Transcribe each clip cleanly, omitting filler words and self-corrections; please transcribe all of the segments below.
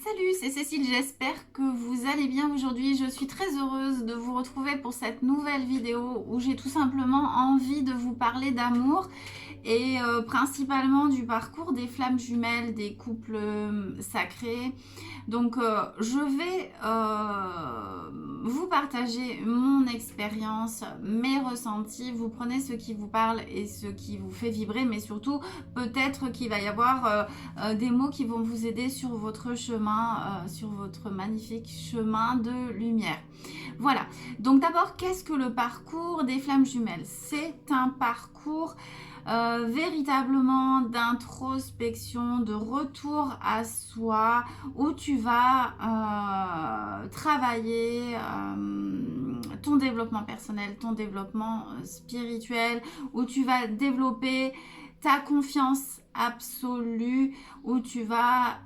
Salut, c'est Cécile, j'espère que vous allez bien aujourd'hui. Je suis très heureuse de vous retrouver pour cette nouvelle vidéo où j'ai tout simplement envie de vous parler d'amour et principalement du parcours des flammes jumelles, des couples sacrés. Donc je vais vous partager mon expérience, mes ressentis. Vous prenez ce qui vous parle et ce qui vous fait vibrer, mais surtout peut-être qu'il va y avoir des mots qui vont vous aider sur votre chemin, sur votre magnifique chemin de lumière. Voilà, donc d'abord, qu'est-ce que le parcours des flammes jumelles? C'est un parcours véritablement d'introspection, de retour à soi, où tu vas travailler ton développement personnel, ton développement spirituel, où tu vas développer ta confiance absolue, où tu vas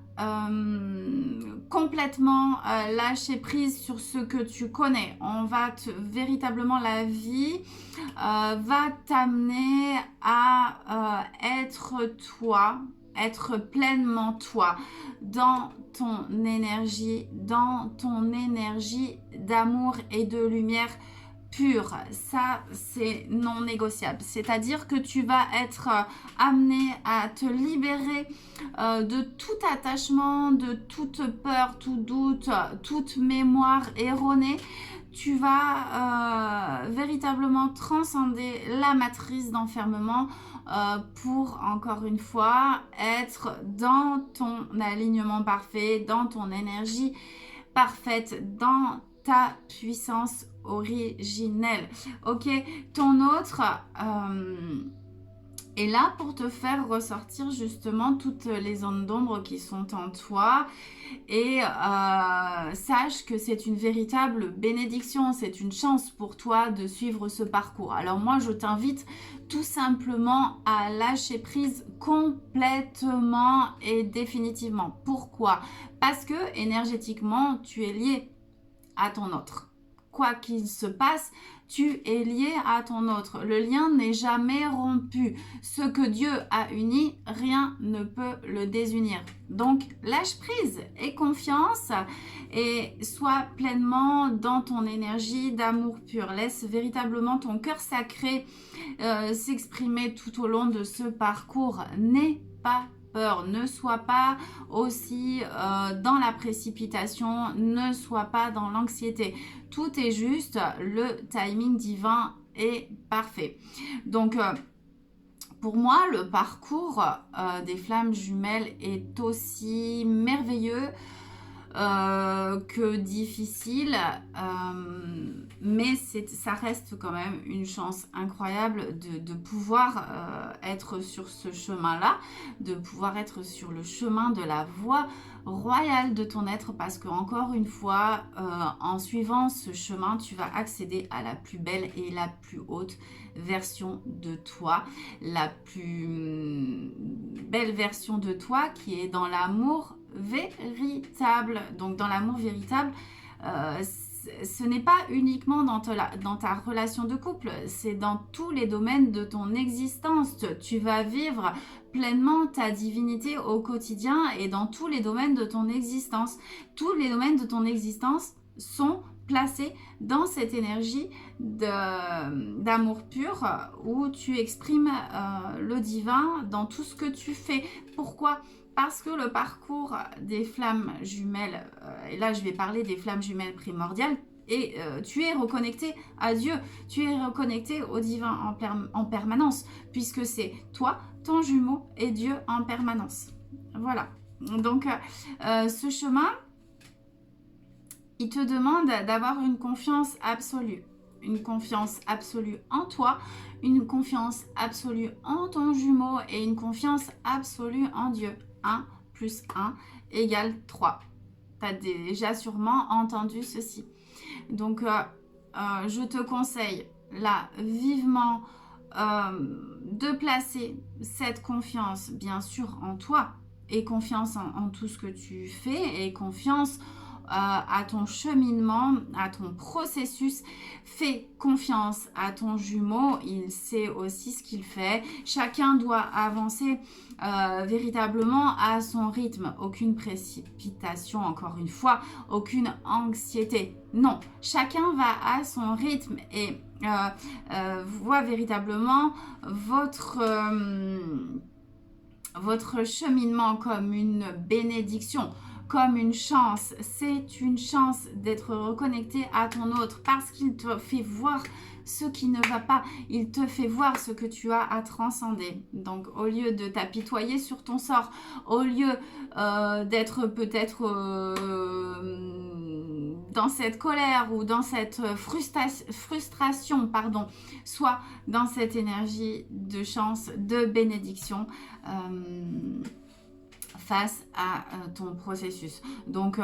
complètement lâcher prise sur ce que tu connais. Véritablement, la vie va t'amener à être toi, être pleinement toi, dans ton énergie d'amour et de lumière pure. Ça, c'est non négociable. C'est-à-dire que tu vas être amené à te libérer de tout attachement, de toute peur, tout doute, toute mémoire erronée. Tu vas véritablement transcender la matrice d'enfermement pour, encore une fois, être dans ton alignement parfait, dans ton énergie parfaite, dans ta puissance originelle. Ok, ton autre est là pour te faire ressortir justement toutes les zones d'ombre qui sont en toi. Et sache que c'est une véritable bénédiction, c'est une chance pour toi de suivre ce parcours. Alors moi, je t'invite tout simplement à lâcher prise complètement et définitivement. Pourquoi? Parce que énergétiquement, tu es lié à ton autre. Quoi qu'il se passe, tu es lié à ton autre. Le lien n'est jamais rompu. Ce que Dieu a uni, rien ne peut le désunir. Donc, lâche prise et confiance et sois pleinement dans ton énergie d'amour pur. Laisse véritablement ton cœur sacré s'exprimer tout au long de ce parcours. N'aie pas peur, ne sois pas aussi dans la précipitation, ne sois pas dans l'anxiété. Tout est juste, le timing divin est parfait. Donc, pour moi, le parcours des flammes jumelles est aussi merveilleux que difficile, mais ça reste quand même une chance incroyable de pouvoir être sur ce chemin-là, de pouvoir être sur le chemin de la voie royale de ton être, parce que encore une fois, en suivant ce chemin, tu vas accéder à la plus belle et la plus haute version de toi, la plus belle version de toi qui est dans l'amour véritable. Donc dans l'amour véritable, ce n'est pas uniquement dans ta relation de couple, c'est dans tous les domaines de ton existence. Tu vas vivre pleinement ta divinité au quotidien et dans tous les domaines de ton existence. Tous les domaines de ton existence sont placés dans cette énergie d'amour pur où tu exprimes le divin dans tout ce que tu fais. Pourquoi ? Parce que le parcours des flammes jumelles, et là je vais parler des flammes jumelles primordiales, et tu es reconnecté à Dieu, tu es reconnecté au divin en permanence, puisque c'est toi, ton jumeau et Dieu en permanence. Voilà. Donc ce chemin, il te demande d'avoir une confiance absolue. Une confiance absolue en toi, une confiance absolue en ton jumeau et une confiance absolue en Dieu. 1 plus 1 égale 3. Tu as déjà sûrement entendu ceci. Donc, je te conseille là vivement de placer cette confiance, bien sûr, en toi et confiance en tout ce que tu fais et confiance à ton cheminement, à ton processus. Fais confiance à ton jumeau, il sait aussi ce qu'il fait. Chacun doit avancer véritablement à son rythme. Aucune précipitation, encore une fois, aucune anxiété. Non, chacun va à son rythme et voit véritablement votre cheminement comme une bénédiction, comme une chance. C'est une chance d'être reconnecté à ton autre parce qu'il te fait voir ce qui ne va pas. Il te fait voir ce que tu as à transcender. Donc, au lieu de t'apitoyer sur ton sort, au lieu d'être peut-être dans cette colère ou dans cette frustration, pardon, soit dans cette énergie de chance, de bénédiction face à ton processus. Donc,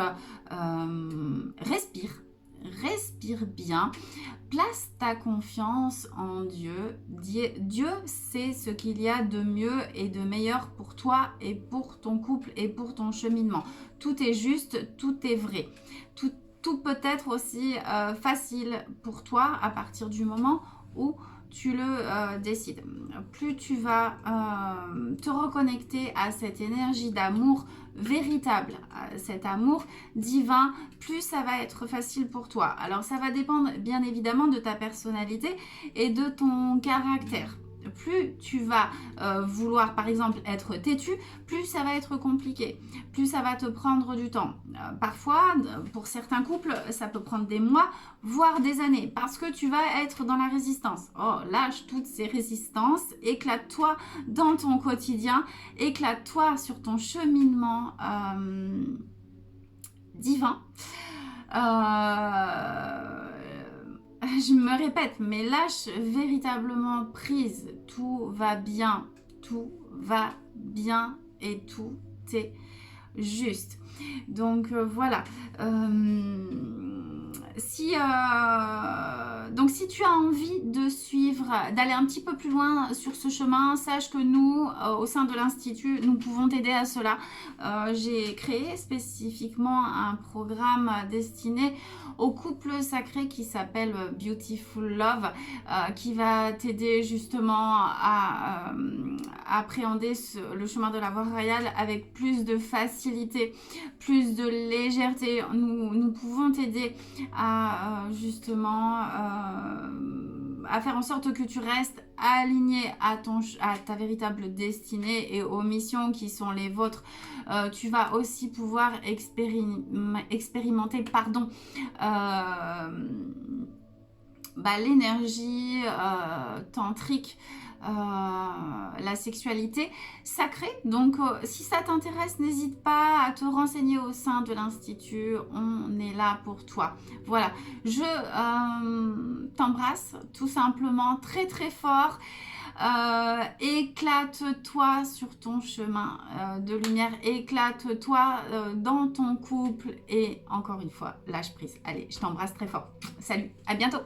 respire bien, place ta confiance en Dieu. Dieu sait ce qu'il y a de mieux et de meilleur pour toi et pour ton couple et pour ton cheminement. Tout est juste, tout est vrai. Tout peut être aussi facile pour toi à partir du moment où tu le décides. Plus tu vas te reconnecter à cette énergie d'amour véritable, cet amour divin, plus ça va être facile pour toi. Alors ça va dépendre bien évidemment de ta personnalité et de ton caractère. Plus tu vas vouloir par exemple être têtu, plus ça va être compliqué, plus ça va te prendre du temps. Parfois, pour certains couples, ça peut prendre des mois, voire des années, parce que tu vas être dans la résistance. Oh, lâche toutes ces résistances, éclate-toi dans ton quotidien, éclate-toi sur ton cheminement divin. Je me répète, mais lâche véritablement prise. Tout va bien et tout est juste. Donc voilà. Donc si tu as envie de suivre, d'aller un petit peu plus loin sur ce chemin, sache que nous, au sein de l'Institut, nous pouvons t'aider à cela. J'ai créé spécifiquement un programme destiné au couple sacré qui s'appelle Beautiful Love, qui va t'aider justement à appréhender le chemin de la voie royale avec plus de facilité, plus de légèreté. Nous pouvons t'aider à justement à faire en sorte que tu restes aligné à ta véritable destinée et aux missions qui sont les vôtres. Tu vas aussi pouvoir expérimenter l'énergie tantrique, la sexualité sacrée. Donc si ça t'intéresse, n'hésite pas à te renseigner au sein de l'Institut, on est là pour toi. Voilà, je t'embrasse tout simplement très très fort. Éclate-toi sur ton chemin de lumière, éclate-toi dans ton couple et encore une fois, lâche prise. Allez, je t'embrasse très fort. Salut, à bientôt.